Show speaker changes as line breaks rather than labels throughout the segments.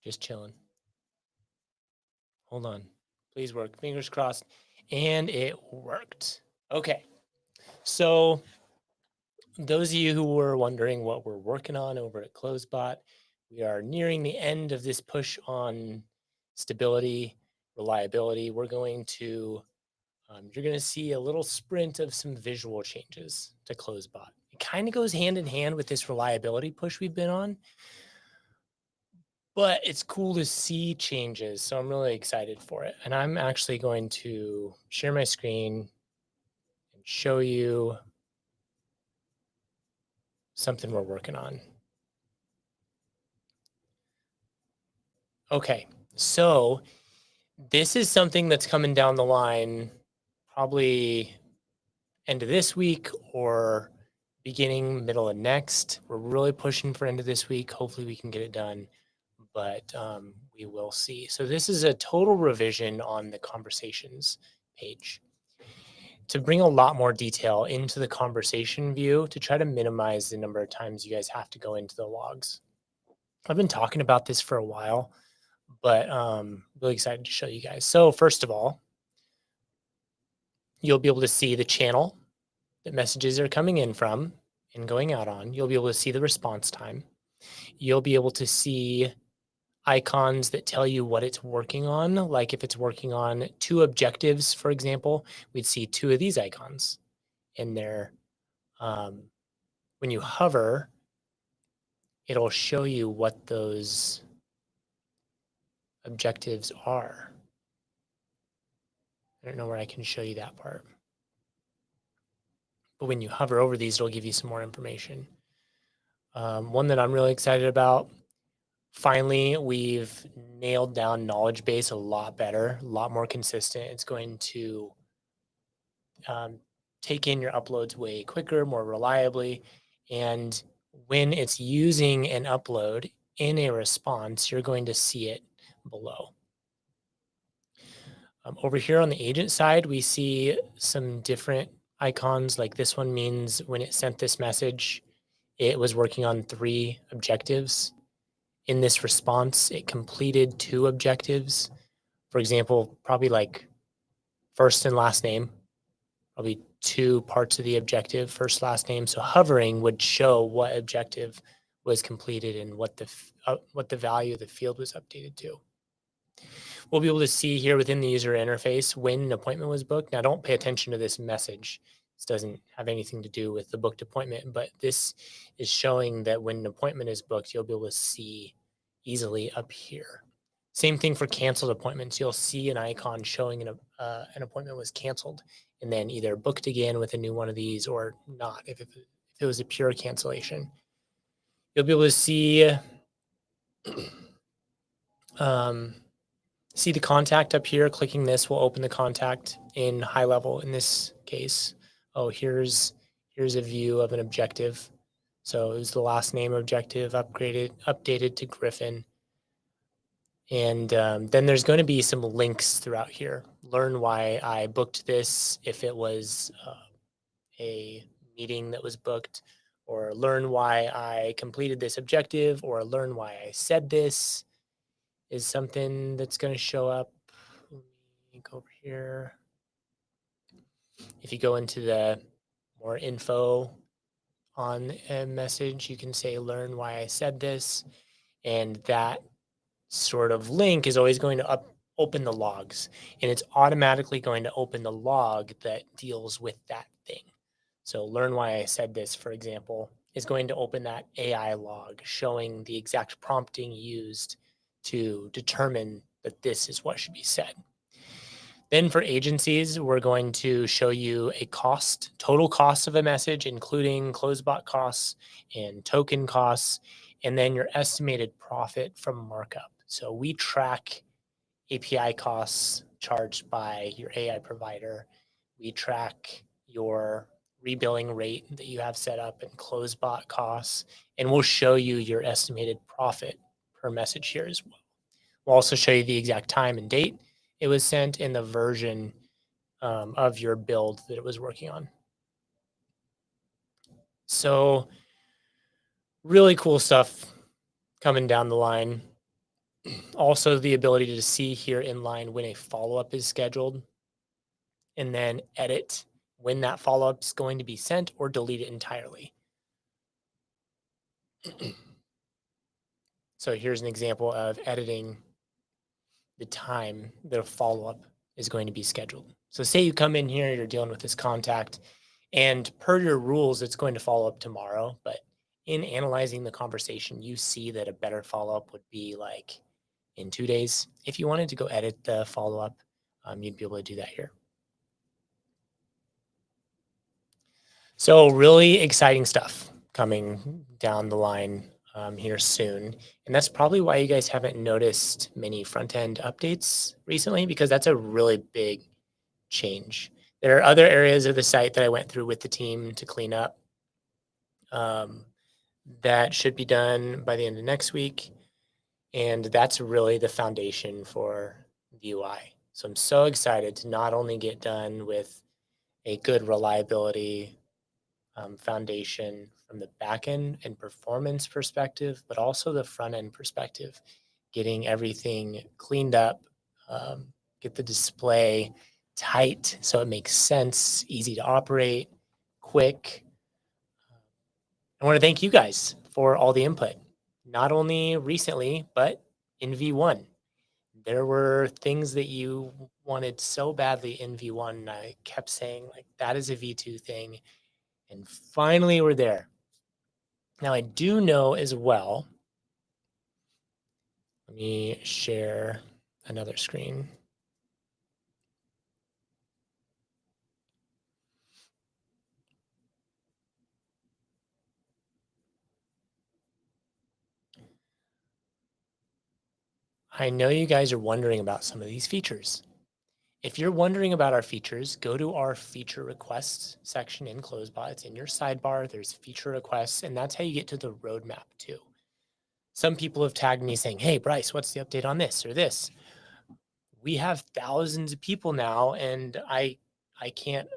Just chilling. Hold on. Please work. Fingers crossed. And it worked. Okay. So those of you who were wondering what we're working on over at Closebot, we are nearing the end of this push on stability, reliability. We're going to, you're going to see a little sprint of some visual changes to Closebot. It kind of goes hand in hand with this reliability push we've been on, but it's cool to see changes. So I'm really excited for it. And I'm actually going to share my screen and show you something we're working on. Okay, so this is something that's coming down the line, probably end of this week or beginning, middle of next. We're really pushing for end of this week. Hopefully we can get it done, but we will see. So this is a total revision on the conversations page to bring a lot more detail into the conversation view to try to minimize the number of times you guys have to go into the logs. I've been talking about this for a while, but really excited to show you guys. So first of all, you'll be able to see the channel that messages are coming in from and going out on. You'll be able to see the response time. You'll be able to see icons that tell you what it's working on. Like if it's working on 2 objectives, for example, we'd see 2 of these icons in there. When you hover, it'll show you what those objectives are. I don't know where I can show you that part. But when you hover over these, it'll give you some more information. One that I'm really excited about, finally, we've nailed down knowledge base a lot better, a lot more consistent. It's going to take in your uploads way quicker, more reliably. And when it's using an upload in a response, you're going to see it below. Over here on the agent side, we see some different icons. Like this one means when it sent this message, it was working on 3 objectives. In this response, it completed 2 objectives. For example, probably like first and last name, probably 2 parts of the objective, first, last name. So hovering would show what objective was completed and what the value of the field was updated to. We'll be able to see here within the user interface when an appointment was booked. Now, don't pay attention to this message. This doesn't have anything to do with the booked appointment, but this is showing that when an appointment is booked, you'll be able to see easily up here. Same thing for canceled appointments. You'll see an icon showing an appointment was canceled and then either booked again with a new one of these or not, if it was a pure cancellation. You'll be able to see see the contact up here. Clicking this will open the contact in high level in this case. Oh, here's a view of an objective. So it was the last name objective updated to Griffin. And then there's going to be some links throughout here. Learn why I booked this if it was a meeting that was booked, or learn why I completed this objective, or learn why I said this is something that's going to show up. Let me go over here. If you go into the more info on a message, you can say, learn why I said this. And that sort of link is always going to open the logs. And it's automatically going to open the log that deals with that thing. So learn why I said this, for example, is going to open that AI log showing the exact prompting used to determine that this is what should be said. Then for agencies, we're going to show you a total cost of a message, including Closebot costs and token costs, and then your estimated profit from markup. So we track API costs charged by your AI provider. We track your rebilling rate that you have set up and Closebot costs, and we'll show you your estimated profit per message here as well. We'll also show you the exact time and date it was sent and the version of your build that it was working on. So really cool stuff coming down the line. Also, the ability to see here in line when a follow-up is scheduled and then edit when that follow-up is going to be sent or delete it entirely. So here's an example of editing the time that a follow-up is going to be scheduled. So say you come in here, you're dealing with this contact, and per your rules, it's going to follow up tomorrow. But in analyzing the conversation, you see that a better follow-up would be like in 2 days. If you wanted to go edit the follow-up, you'd be able to do that here. So really exciting stuff coming down the line here soon. And that's probably why you guys haven't noticed many front-end updates recently, because that's a really big change. There are other areas of the site that I went through with the team to clean up that should be done by the end of next week. And that's really the foundation for the UI. So I'm so excited to not only get done with a good reliability foundation from the back end and performance perspective, but also the front end perspective, getting everything cleaned up, get the display tight so it makes sense, easy to operate, quick. I want to thank you guys for all the input, not only recently, but in V1. There were things that you wanted so badly in V1, and I kept saying, like, that is a V2 thing. And finally, we're there. Now, I do know as well, let me share another screen. I know you guys are wondering about some of these features. If you're wondering about our features, go to our feature requests section in Closebot. It's in your sidebar. There's feature requests, and that's how you get to the roadmap too. Some people have tagged me saying, hey, Bryce, what's the update on this or this? We have thousands of people now, and I can't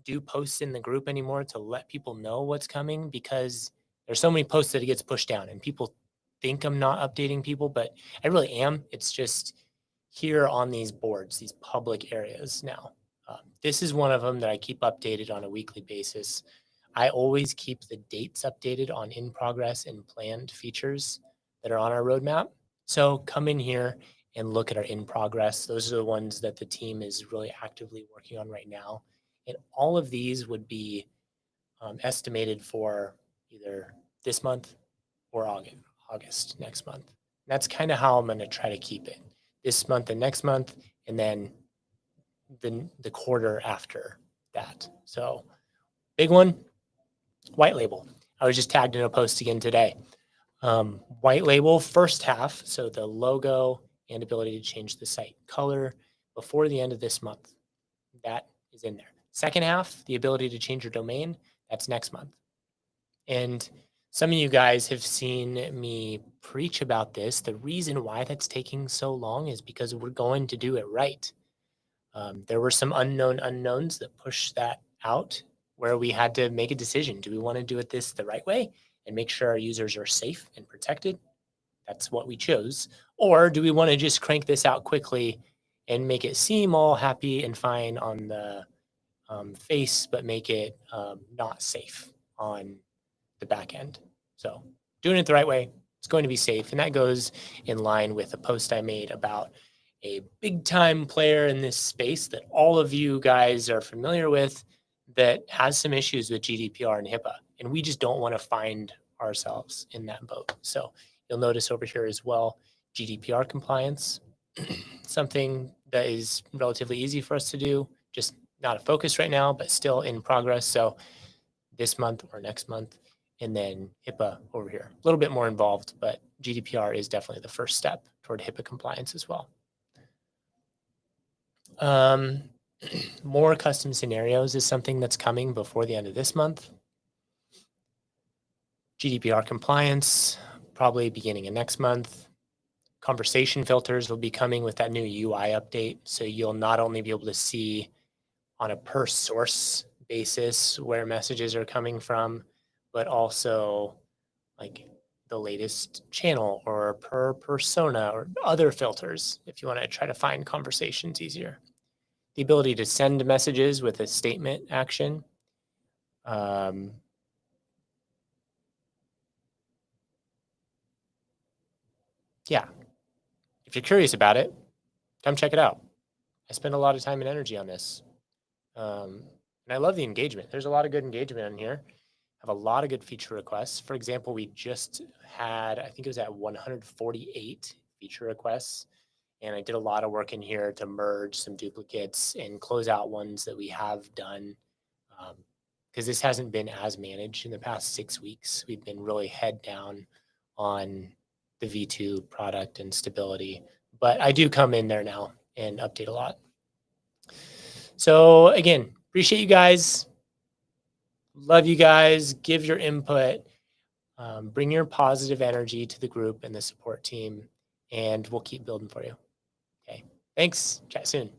do posts in the group anymore to let people know what's coming, because there's so many posts that it gets pushed down and people think I'm not updating people, but I really am. It's just here on these boards, these public areas now. This is one of them that I keep updated on a weekly basis. I always keep the dates updated on in progress and planned features that are on our roadmap. So come in here and look at our in progress. Those are the ones that the team is really actively working on right now. And all of these would be estimated for either this month or August next month. That's kind of how I'm going to try to keep it this month and next month, and then the quarter after that. So big one, white label. I was just tagged in a post again today. White label first half, so the logo and ability to change the site color before the end of this month. That is in there. Second half, the ability to change your domain, that's next month. And some of you guys have seen me preach about this. The reason why that's taking so long is because we're going to do it right. There were some unknown unknowns that pushed that out, where we had to make a decision. Do we want to do it the right way and make sure our users are safe and protected? That's what we chose. Or do we want to just crank this out quickly and make it seem all happy and fine on the face, but make it not safe on the back end? So doing it the right way, it's going to be safe. And that goes in line with a post I made about a big time player in this space that all of you guys are familiar with, that has some issues with GDPR and HIPAA. And we just don't want to find ourselves in that boat. So you'll notice over here as well, GDPR compliance, something that is relatively easy for us to do, just not a focus right now, but still in progress. So this month or next month, and then HIPAA over here, a little bit more involved, but GDPR is definitely the first step toward HIPAA compliance as well. More custom scenarios is something that's coming before the end of this month. GDPR compliance, probably beginning of next month. Conversation filters will be coming with that new UI update. So you'll not only be able to see on a per source basis where messages are coming from, but also like the latest channel or per persona or other filters if you want to try to find conversations easier. The ability to send messages with a statement action. Yeah, if you're curious about it, come check it out. I spend a lot of time and energy on this. And I love the engagement. There's a lot of good engagement in here. Have a lot of good feature requests. For example, we just had, I think it was at 148 feature requests. And I did a lot of work in here to merge some duplicates and close out ones that we have done. Because this hasn't been as managed in the past 6 weeks. We've been really head down on the V2 product and stability. But I do come in there now and update a lot. So again, appreciate you guys. Love you guys. Give your input. Bring your positive energy to the group and the support team, and we'll keep building for you. Okay. Thanks. Chat soon.